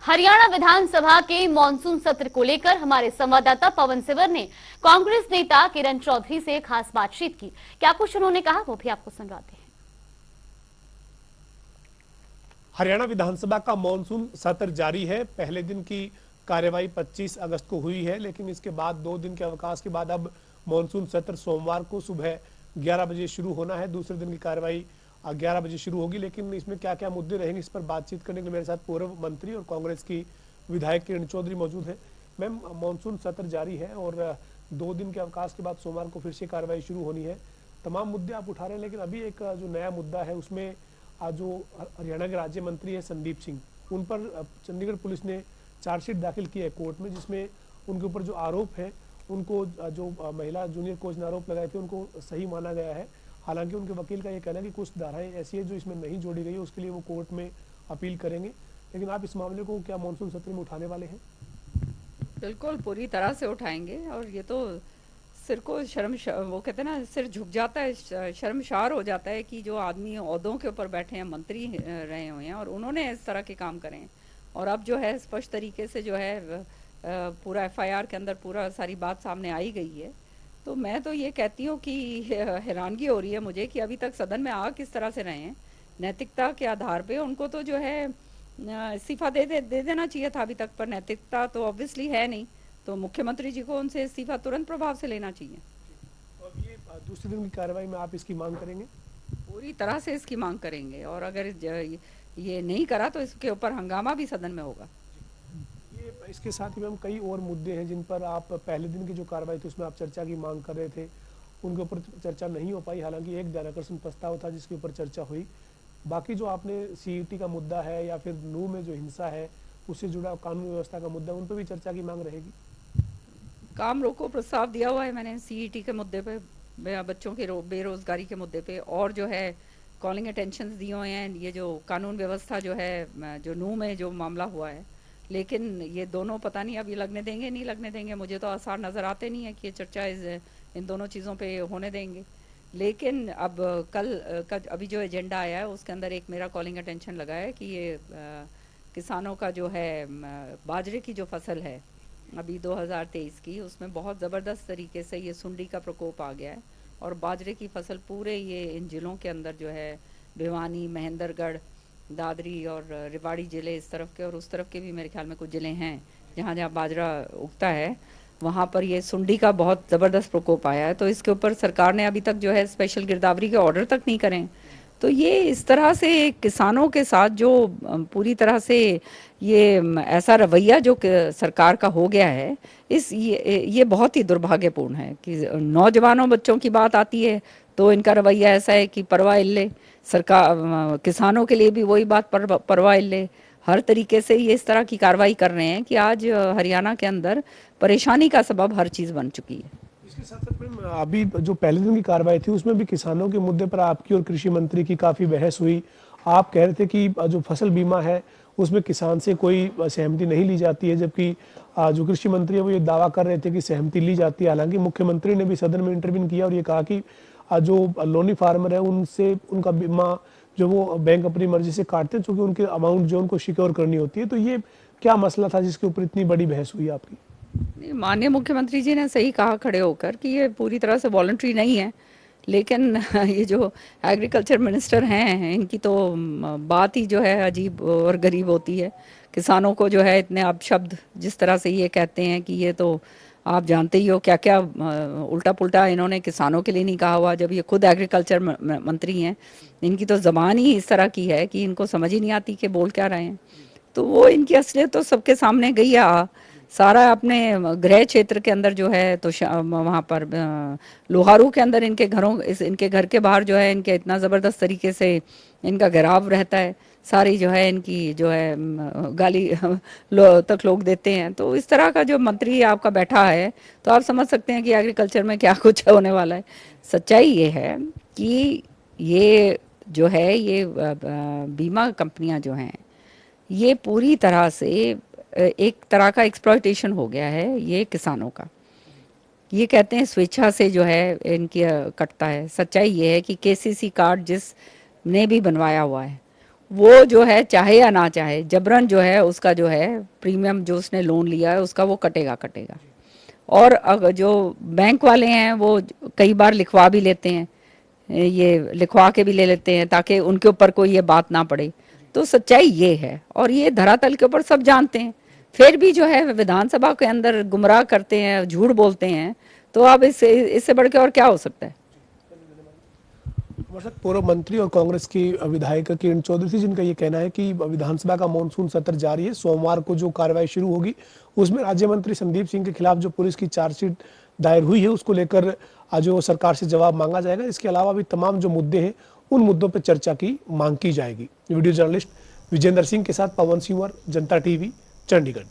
हरियाणा विधानसभा के मॉनसून सत्र को लेकर हमारे संवाददाता पवन सिवर ने कांग्रेस नेता किरण चौधरी से खास बातचीत की। क्या कुछ उन्होंने कहा वो भी आपको सुनवाते हैं। हरियाणा विधानसभा का मॉनसून सत्र जारी है। पहले दिन की कार्यवाही 25 अगस्त को हुई है, लेकिन इसके बाद 2 दिन के अवकाश के बाद अब मॉनसून सत्र सोमवार को सुबह 11 बजे शुरू होना है। दूसरे दिन की कार्यवाही 11 बजे शुरू होगी। लेकिन इसमें क्या क्या मुद्दे रहेंगे, इस पर बातचीत करने के लिए मेरे साथ पूर्व मंत्री और कांग्रेस की विधायक किरण चौधरी मौजूद है। मैम, मॉनसून सत्र जारी है और 2 दिन के अवकाश के बाद सोमवार को फिर से कार्यवाही शुरू होनी है। तमाम मुद्दे आप उठा रहे हैं, लेकिन अभी एक जो नया मुद्दा है उसमें जो हरियाणा के राज्य मंत्री है संदीप सिंह, उन पर चंडीगढ़ पुलिस ने चार्जशीट दाखिल की है कोर्ट में, जिसमें उनके ऊपर जो आरोप है, उनको जो महिला जूनियर कोच ने आरोप लगाए थे उनको सही माना गया है। हालांकि उनके वकील का ये कहना है कि कुछ धाराएं ऐसी है जो इसमें नहीं जोड़ी गई है, उसके लिए वो कोर्ट में अपील करेंगे। लेकिन आप इस मामले को क्या मॉनसून सत्र में उठाने वाले हैं? बिल्कुल पूरी तरह से उठाएंगे। और ये तो सिर को वो कहते हैं ना, सिर झुक जाता है, शर्मशार हो जाता है कि जो आदमी ओहदों के ऊपर बैठे हैं, मंत्री रहे हुए हैं और उन्होंने इस तरह के काम करे हैं। और अब जो है स्पष्ट तरीके से जो है पूरा एफआईआर के अंदर पूरा सारी बात सामने आई गई है। तो मैं तो ये कहती हूँ कि हैरानगी हो रही है मुझे कि अभी तक सदन में आ किस तरह से रहे हैं। नैतिकता के आधार पे उनको तो जो है इस्तीफा दे देना चाहिए था अभी तक, पर नैतिकता तो ऑब्वियसली है नहीं। तो मुख्यमंत्री जी को उनसे इस्तीफा तुरंत प्रभाव से लेना चाहिए। तो अब ये दूसरे दिन की कार्रवाई में आप इसकी मांग करेंगे? पूरी तरह से इसकी मांग करेंगे और अगर ये नहीं करा तो इसके ऊपर हंगामा भी सदन में होगा। ये इसके साथ ही मैम कई और मुद्दे हैं जिन पर आप पहले दिन की जो कार्रवाई थी उसमें आप चर्चा की मांग कर रहे थे, उनके ऊपर चर्चा नहीं हो पाई। हालांकि एक ध्यानाकर्षण प्रस्ताव था जिसके ऊपर चर्चा हुई। बाकी जो आपने सीईटी का मुद्दा है या फिर नू में जो हिंसा है उससे जुड़ा कानून व्यवस्था का मुद्दा, उन पर भी चर्चा की मांग रहेगी। काम रोको प्रस्ताव दिया हुआ है मैंने सीईटी के मुद्दे पे, बच्चों के बेरोजगारी के मुद्दे पे, और जो है कॉलिंग अटेंशन दिए हुए हैं। ये जो कानून व्यवस्था जो है, जो नू में जो मामला हुआ है, लेकिन ये दोनों पता नहीं अभी लगने देंगे नहीं लगने देंगे। मुझे तो आसार नज़र आते नहीं है कि ये चर्चा इन दोनों चीज़ों पे होने देंगे। लेकिन अब कल अभी जो एजेंडा आया है उसके अंदर एक मेरा कॉलिंग अटेंशन लगा है कि ये किसानों का जो है बाजरे की जो फसल है अभी 2023 की, उसमें बहुत ज़बरदस्त तरीके से ये सुंडी का प्रकोप आ गया है और बाजरे की फसल पूरे ये इन ज़िलों के अंदर जो है भिवानी, महेंद्रगढ़, दादरी और रेवाड़ी ज़िले इस तरफ के, और उस तरफ के भी मेरे ख्याल में कुछ ज़िले हैं जहाँ जहाँ बाजरा उगता है, वहाँ पर ये सुंडी का बहुत ज़बरदस्त प्रकोप आया है। तो इसके ऊपर सरकार ने अभी तक जो है स्पेशल गिरदावरी के ऑर्डर तक नहीं करें। तो ये इस तरह से किसानों के साथ जो पूरी तरह से ये ऐसा रवैया जो सरकार का हो गया है, ये बहुत ही दुर्भाग्यपूर्ण है कि नौजवानों बच्चों की बात आती है तो इनका रवैया ऐसा है कि परवाह इल्ले। सरकार किसानों के लिए भी वही बात, परवाह इल्ले। हर तरीके से ये इस तरह की कार्रवाई कर रहे हैं कि आज हरियाणा के अंदर परेशानी का सबब हर चीज़ बन चुकी है। इसके साथ साथ मैम अभी जो पहले दिन की कार्रवाई थी उसमें भी किसानों के मुद्दे पर आपकी और कृषि मंत्री की काफी बहस हुई। आप कह रहे थे कि जो फसल बीमा है उसमें किसान से कोई सहमति नहीं ली जाती है, जबकि जो कृषि मंत्री है वो ये दावा कर रहे थे कि सहमति ली जाती है। हालांकि मुख्यमंत्री ने भी सदन में इंटरव्यू किया और ये कहा कि जो लोनी फार्मर है उनसे उनका बीमा जो वो बैंक अपनी मर्जी से काटते हैं, चूंकि उनके अमाउंट जो उनको सिक्योर करनी होती है। तो ये क्या मसला था जिसके ऊपर इतनी बड़ी बहस हुई आपकी? माननीय मुख्यमंत्री जी ने सही कहा खड़े होकर कि ये पूरी तरह से वॉलंटरी नहीं है। लेकिन ये जो एग्रीकल्चर मिनिस्टर हैं इनकी तो बात ही जो है अजीब और गरीब होती है। किसानों को जो है इतने अपशब्द जिस तरह से ये कहते हैं कि ये तो आप जानते ही हो क्या क्या उल्टा पुल्टा इन्होंने किसानों के लिए नहीं कहा हुआ, जब ये खुद एग्रीकल्चर मंत्री हैं। इनकी तो ज़बान ही इस तरह की है कि इनको समझ ही नहीं आती कि बोल क्या रहे हैं। तो वो इनकी असलियत तो सबके सामने गई है। सारा अपने गृह क्षेत्र के अंदर जो है तो वहाँ पर लोहारू के अंदर इनके घर के बाहर जो है इनके इतना ज़बरदस्त तरीके से इनका घेराव रहता है। सारी जो है इनकी जो है गाली तक लोग देते हैं। तो इस तरह का जो मंत्री आपका बैठा है तो आप समझ सकते हैं कि एग्रीकल्चर में क्या कुछ होने वाला है। सच्चाई ये है कि ये जो है ये बीमा कंपनियां जो हैं ये पूरी तरह से एक तरह का एक्सप्लॉयटेशन हो गया है ये किसानों का। ये कहते हैं स्वेच्छा से जो है इनकी कटता है। सच्चाई ये है कि केसीसी कार्ड जिसने भी बनवाया हुआ है वो जो है चाहे या ना चाहे जबरन जो है उसका जो है प्रीमियम जो उसने लोन लिया है उसका वो कटेगा। और अगर जो बैंक वाले हैं वो कई बार लिखवा भी लेते हैं, ये लिखवा के भी ले लेते हैं ताकि उनके ऊपर कोई ये बात ना पड़े। तो सच्चाई ये है और ये धरातल के ऊपर सब जानते हैं, फिर भी जो है विधानसभा के अंदर गुमराह करते हैं, झूठ बोलते हैं। तो अब इससे बढ़ के और क्या हो सकता है। हमारे साथ पूर्व मंत्री और कांग्रेस की विधायक किरण चौधरी थी, जिनका ये कहना है कि विधानसभा का मॉनसून सत्र जारी है। सोमवार को जो कार्रवाई शुरू होगी उसमें राज्य मंत्री संदीप सिंह के खिलाफ जो पुलिस की चार्जशीट दायर हुई है उसको लेकर आज जो सरकार से जवाब मांगा जाएगा। इसके अलावा भी तमाम जो मुद्दे हैं उन मुद्दों पर चर्चा की मांग की जाएगी। वीडियो जर्नलिस्ट विजेंद्र सिंह के साथ पवन सिंह, जनता टीवी, चंडीगढ़।